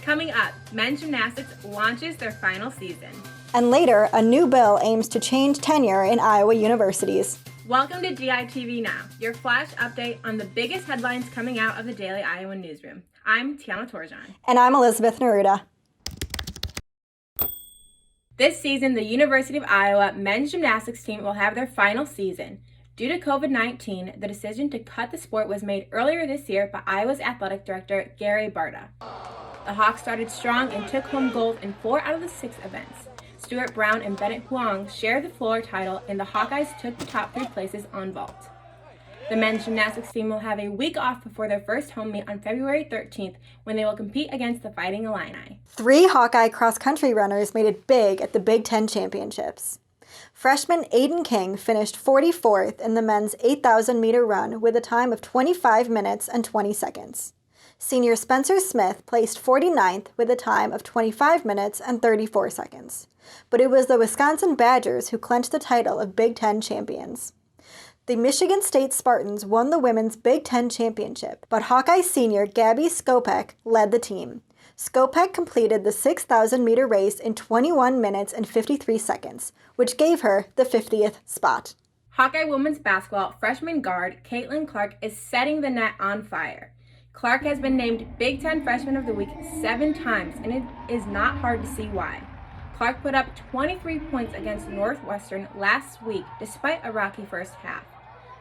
Coming up, men's gymnastics launches their final season. And later, a new bill aims to change tenure in Iowa universities. Welcome to DITV Now, your flash update on the biggest headlines coming out of the Daily Iowan newsroom. I'm Tiana Torjan. And I'm Elizabeth Neruda. This season, the University of Iowa men's gymnastics team will have their final season. Due to COVID-19, the decision to cut the sport was made earlier this year by Iowa's athletic director, Gary Barta. The Hawks started strong and took home gold in 4 out of the 6 events. Stuart Brown and Bennett Huang shared the floor title, and the Hawkeyes took the top 3 places on vault. The men's gymnastics team will have a week off before their first home meet on February 13th, when they will compete against the Fighting Illini. 3 Hawkeye cross-country runners made it big at the Big Ten Championships. Freshman Aiden King finished 44th in the men's 8,000-meter run with a time of 25 minutes and 20 seconds. Senior Spencer Smith placed 49th with a time of 25 minutes and 34 seconds. But it was the Wisconsin Badgers who clinched the title of Big Ten champions. The Michigan State Spartans won the women's Big Ten championship, but Hawkeye senior Gabby Skopek led the team. Skopek completed the 6,000-meter race in 21 minutes and 53 seconds, which gave her the 50th spot. Hawkeye women's basketball freshman guard Caitlin Clark is setting the net on fire. Clark has been named Big Ten Freshman of the Week 7 times, and it is not hard to see why. Clark put up 23 points against Northwestern last week, despite a rocky first half.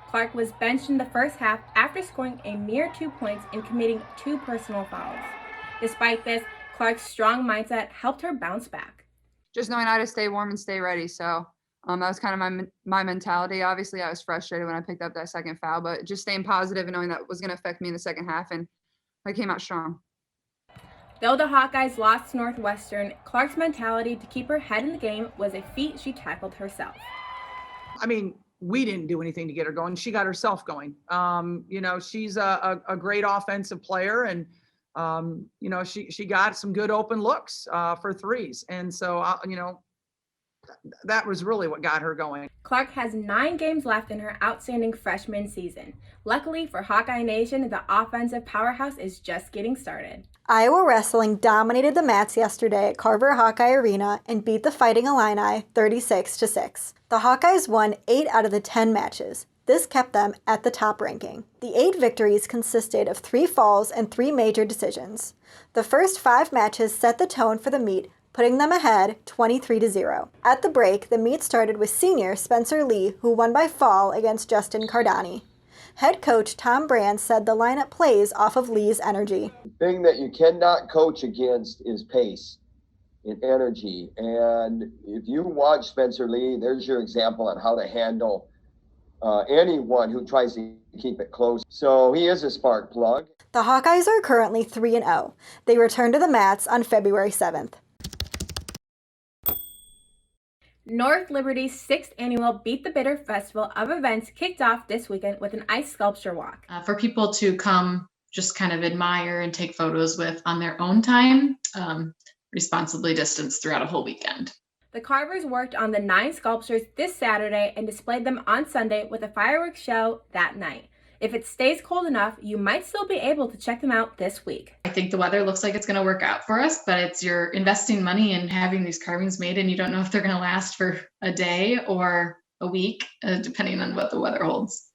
Clark was benched in the first half after scoring a mere 2 points and committing 2 personal fouls. Despite this, Clark's strong mindset helped her bounce back. Just knowing how to stay warm and stay ready. So that was kind of my mentality. Obviously, I was frustrated when I picked up that second foul, but just staying positive and knowing that was going to affect me in the second half, and I came out strong. Though the Hawkeyes lost to Northwestern, Clark's mentality to keep her head in the game was a feat she tackled herself. I mean, we didn't do anything to get her going. She got herself going. She's a great offensive player, and she got some good open looks for threes. And so, that was really what got her going. Clark has 9 games left in her outstanding freshman season. Luckily for Hawkeye Nation, the offensive powerhouse is just getting started. Iowa wrestling dominated the mats yesterday at Carver Hawkeye Arena and beat the Fighting Illini 36-6. The Hawkeyes won 8 out of the 10 matches. This kept them at the top ranking. The 8 victories consisted of 3 falls and 3 major decisions. The first 5 matches set the tone for the meet, putting them ahead 23-0. At the break, the meet started with senior Spencer Lee, who won by fall against Justin Cardani. Head coach Tom Brand said the lineup plays off of Lee's energy. The thing that you cannot coach against is pace and energy. And if you watch Spencer Lee, there's your example on how to handle anyone who tries to keep it close. So he is a spark plug. The Hawkeyes are currently 3-0. They return to the mats on February 7th. North Liberty's 6th annual Beat the Bitter Festival of events kicked off this weekend with an ice sculpture walk. For people to come just kind of admire and take photos with on their own time, responsibly distanced throughout a whole weekend. The carvers worked on the 9 sculptures this Saturday and displayed them on Sunday with a fireworks show that night. If it stays cold enough, you might still be able to check them out this week. I think the weather looks like it's going to work out for us, but you're investing money in having these carvings made, and you don't know if they're going to last for a day or a week, depending on what the weather holds.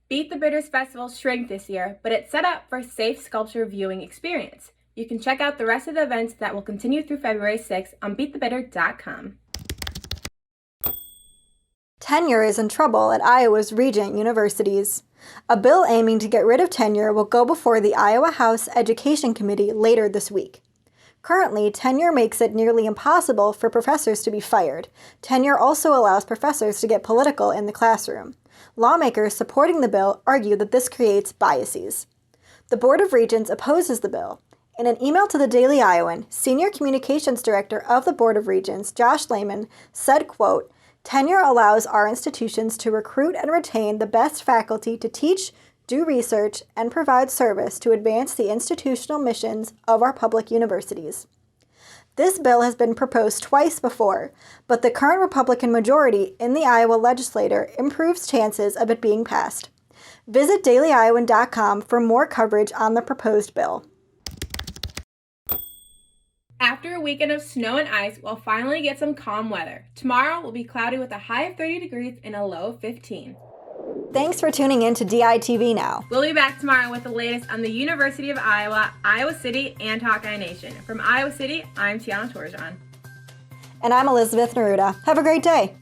Beat the Bitters Festival shrank this year, but it's set up for a safe sculpture viewing experience. You can check out the rest of the events that will continue through February 6th on beatthebitter.com. Tenure is in trouble at Iowa's Regent universities. A bill aiming to get rid of tenure will go before the Iowa House Education Committee later this week. Currently, tenure makes it nearly impossible for professors to be fired. Tenure also allows professors to get political in the classroom. Lawmakers supporting the bill argue that this creates biases. The Board of Regents opposes the bill. In an email to the Daily Iowan, Senior Communications Director of the Board of Regents, Josh Lehman, said, quote, "Tenure allows our institutions to recruit and retain the best faculty to teach, do research, and provide service to advance the institutional missions of our public universities." This bill has been proposed twice before, but the current Republican majority in the Iowa legislature improves chances of it being passed. Visit dailyiowan.com for more coverage on the proposed bill. After a weekend of snow and ice, we'll finally get some calm weather. Tomorrow will be cloudy with a high of 30 degrees and a low of 15. Thanks for tuning in to DITV Now. We'll be back tomorrow with the latest on the University of Iowa, Iowa City, and Hawkeye Nation. From Iowa City, I'm Tiana Torjan. And I'm Elizabeth Neruda. Have a great day.